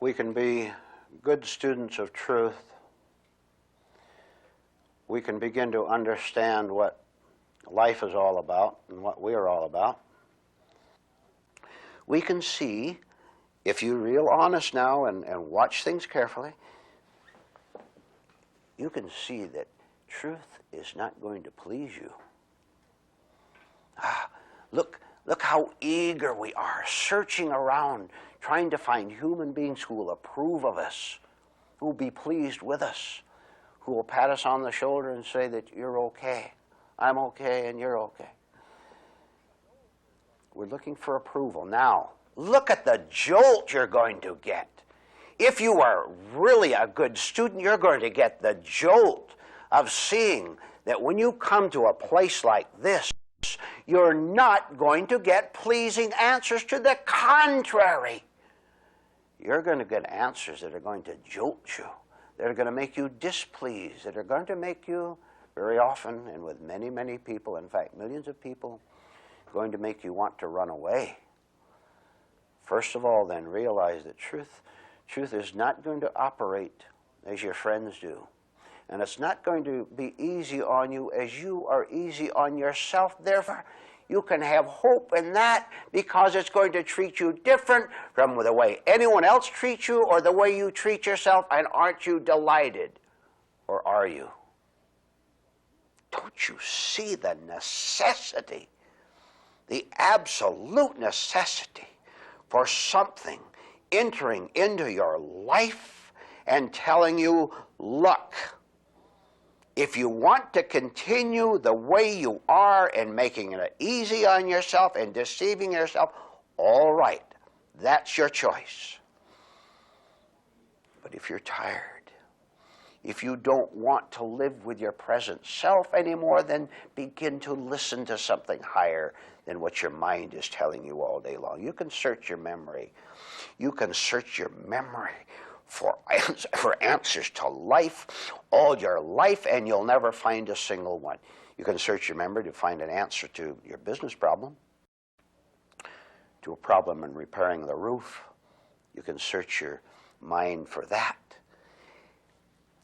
we can be good students of truth, we can begin to understand what life is all about and what we are all about. We can see, if you're real honest now and watch things carefully, you can see that truth is not going to please you. Look how eager we are, searching around, trying to find human beings who will approve of us, who will be pleased with us, who will pat us on the shoulder and say that you're okay, I'm okay, and you're okay. We're looking for approval. Now, look at the jolt you're going to get. If you are really a good student, you're going to get the jolt of seeing that when you come to a place like this, you're not going to get pleasing answers. To the contrary, you're going to get answers that are going to jolt you, that are going to make you displeased, that are going to make you, very often, and with many, many people, in fact, millions of people, going to make you want to run away. First of all, then, realize that truth is not going to operate as your friends do. And it's not going to be easy on you as you are easy on yourself. Therefore, you can have hope in that, because it's going to treat you different from the way anyone else treats you or the way you treat yourself. And aren't you delighted? Or are you? Don't you see the necessity, the absolute necessity for something entering into your life and telling you, look, if you want to continue the way you are and making it easy on yourself and deceiving yourself, all right, that's your choice. But if you're tired, if you don't want to live with your present self anymore, then begin to listen to something higher than what your mind is telling you all day long. You can search your memory. You can search your memory for answers to life all your life, and you'll never find a single one. You can search your memory to find an answer to your business problem, to a problem in repairing the roof. You can search your mind for that.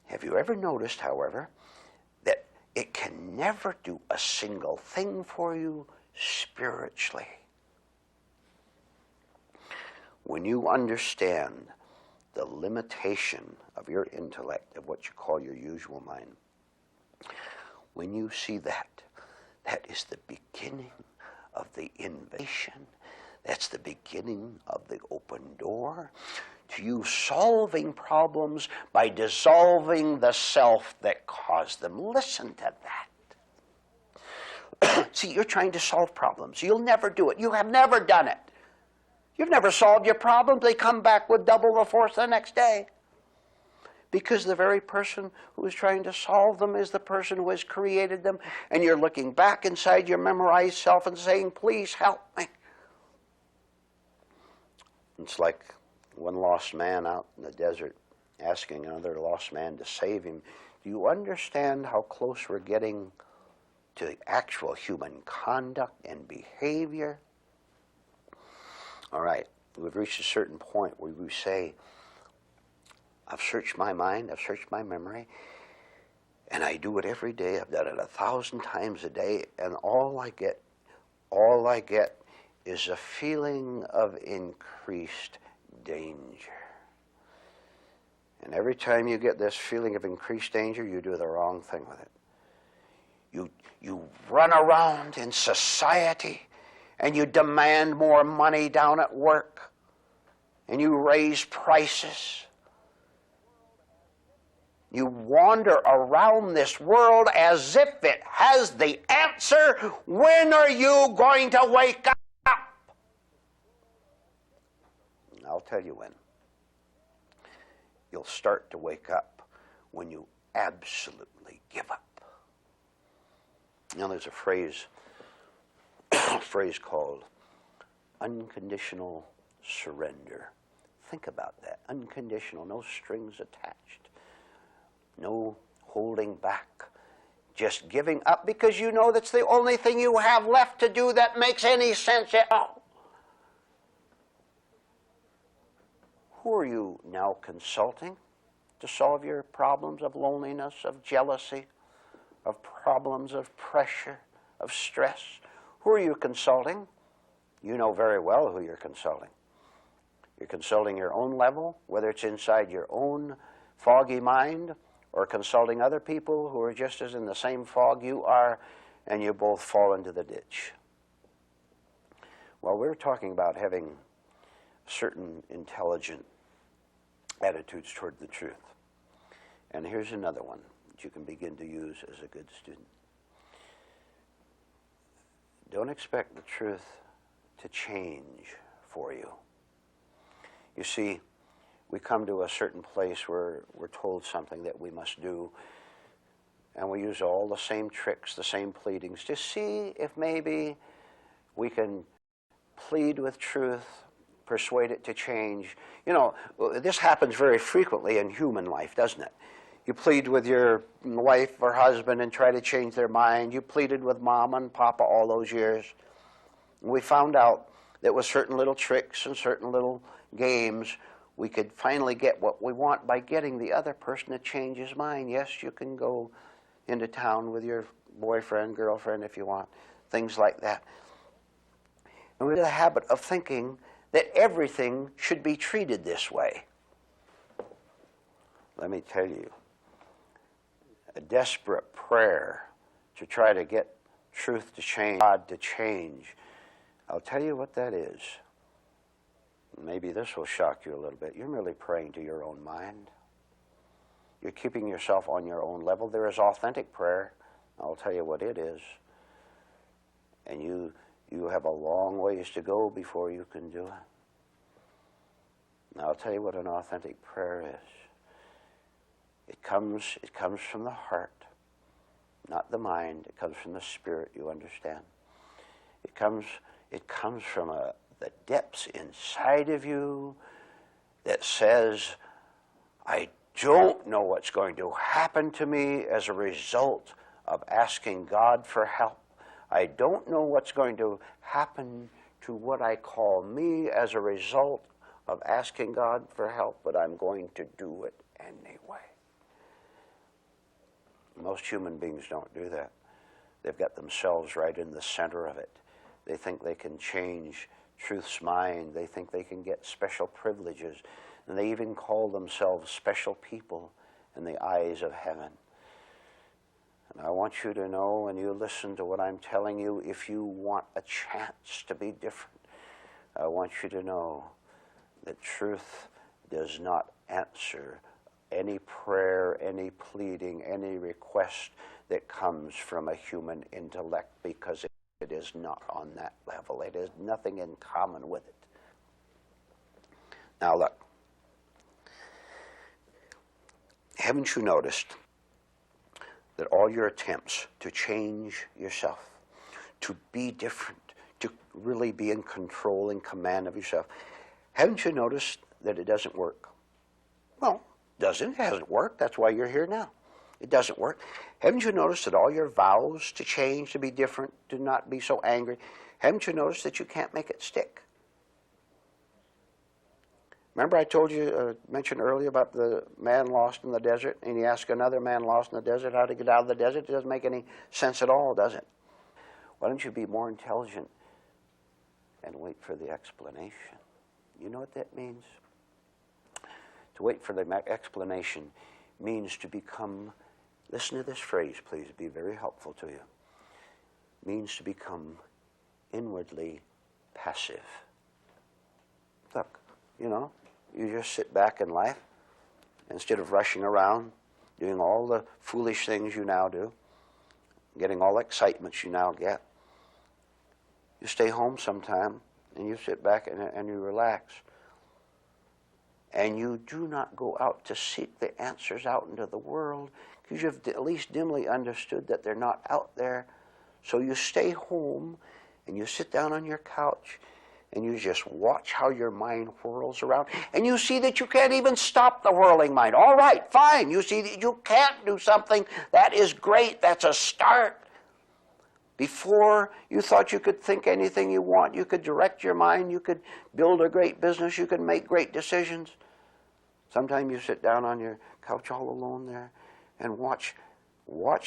Have you ever noticed, however, that it can never do a single thing for you spiritually? When you understand the limitation of your intellect, of what you call your usual mind, when you see that, that is the beginning of the invasion. That's the beginning of the open door to you solving problems by dissolving the self that caused them. Listen to that. See, you're trying to solve problems. You'll never do it. You have never done it. You've never solved your problems. They come back with double the force the next day. Because the very person who is trying to solve them is the person who has created them. And you're looking back inside your memorized self and saying, please help me. It's like one lost man out in the desert asking another lost man to save him. Do you understand how close we're getting to actual human conduct and behavior? All right, we've reached a certain point where we say, I've searched my mind, I've searched my memory, and I do it every day. I've done it 1,000 times a day, and all I get is a feeling of increased danger. And every time you get this feeling of increased danger, you do the wrong thing with it. You run around in society, and you demand more money down at work, and you raise prices. You wander around this world as if it has the answer. When are you going to wake up? I'll tell you when. You'll start to wake up when you absolutely give up. Now there's a phrase called unconditional surrender. Think about that. Unconditional, no strings attached, no holding back, just giving up because you know that's the only thing you have left to do that makes any sense at all. Who are you now consulting to solve your problems of loneliness, of jealousy, of problems of pressure, of stress? Who are you consulting? You know very well who you're consulting. You're consulting your own level, whether it's inside your own foggy mind or consulting other people who are just as in the same fog you are, and you both fall into the ditch. Well, we're talking about having certain intelligent attitudes toward the truth. And here's another one that you can begin to use as a good student. Don't expect the truth to change for you. You see, we come to a certain place where we're told something that we must do, and we use all the same tricks, the same pleadings, to see if maybe we can plead with truth, persuade it to change. You know, this happens very frequently in human life, doesn't it? You plead with your wife or husband and try to change their mind. You pleaded with mom and papa all those years. We found out that with certain little tricks and certain little games, we could finally get what we want by getting the other person to change his mind. Yes, you can go into town with your boyfriend, girlfriend if you want, things like that. And we have a habit of thinking that everything should be treated this way. Let me tell you, a desperate prayer to try to get truth to change, God to change, I'll tell you what that is. Maybe this will shock you a little bit. You're merely praying to your own mind. You're keeping yourself on your own level. There is authentic prayer. I'll tell you what it is. And you have a long ways to go before you can do it. Now, I'll tell you what an authentic prayer is. It comes from the heart, not the mind. It comes from the spirit, you understand. It comes from the depths inside of you that says, I don't know what's going to happen to me as a result of asking God for help. I don't know what's going to happen to what I call me as a result of asking God for help, but I'm going to do it anyway. Most human beings don't do that. They've got themselves right in the center of it. They think they can change truth's mind. They think they can get special privileges. And they even call themselves special people in the eyes of heaven. And I want you to know, and you listen to what I'm telling you, if you want a chance to be different, I want you to know that truth does not answer any prayer, any pleading, any request that comes from a human intellect, because it is not on that level. It has nothing in common with it. Now look, haven't you noticed that all your attempts to change yourself, to be different, to really be in control and command of yourself, haven't you noticed that it doesn't work? Well, it hasn't worked. That's why you're here now. It doesn't work. Haven't you noticed that all your vows to change, to be different, to not be so angry, haven't you noticed that you can't make it stick? Remember I told you, mentioned earlier about the man lost in the desert, and he asked another man lost in the desert how to get out of the desert? It doesn't make any sense at all, does it? Why don't you be more intelligent and wait for the explanation? You know what that means? To wait for the explanation means to become, listen to this phrase, please, it'll be very helpful to you, means to become inwardly passive. Look, you know, you just sit back in life, instead of rushing around, doing all the foolish things you now do, getting all the excitements you now get. You stay home sometime, and you sit back and you relax. And you do not go out to seek the answers out into the world, because you've at least dimly understood that they're not out there. So you stay home, and you sit down on your couch, and you just watch how your mind whirls around. And you see that you can't even stop the whirling mind. All right, fine. You see that you can't do something. That is great. That's a start. Before, you thought you could think anything you want. You could direct your mind. You could build a great business. You could make great decisions. Sometimes you sit down on your couch all alone there and watch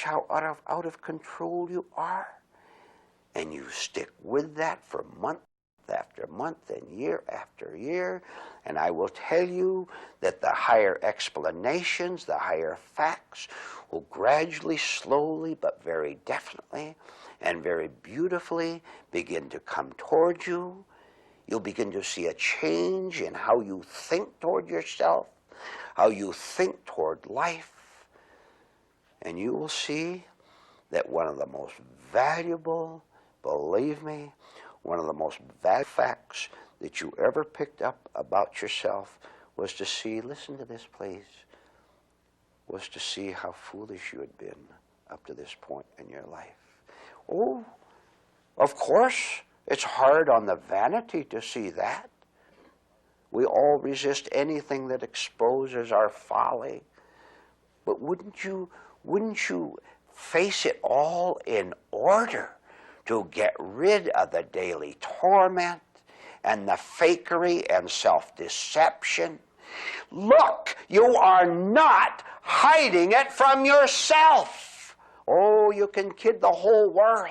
how out of control you are. And you stick with that for month after month and year after year. And I will tell you that the higher explanations, the higher facts will gradually, slowly, but very definitely and very beautifully begin to come toward you. You'll begin to see a change in how you think toward yourself, how you think toward life. And you will see that one of the most valuable, believe me, one of the most valuable facts that you ever picked up about yourself was to see, listen to this please, was to see how foolish you had been up to this point in your life. Oh, of course, it's hard on the vanity to see that. We all resist anything that exposes our folly. But wouldn't you face it all in order to get rid of the daily torment and the fakery and self-deception? Look, you are not hiding it from yourself. Oh, you can kid the whole world.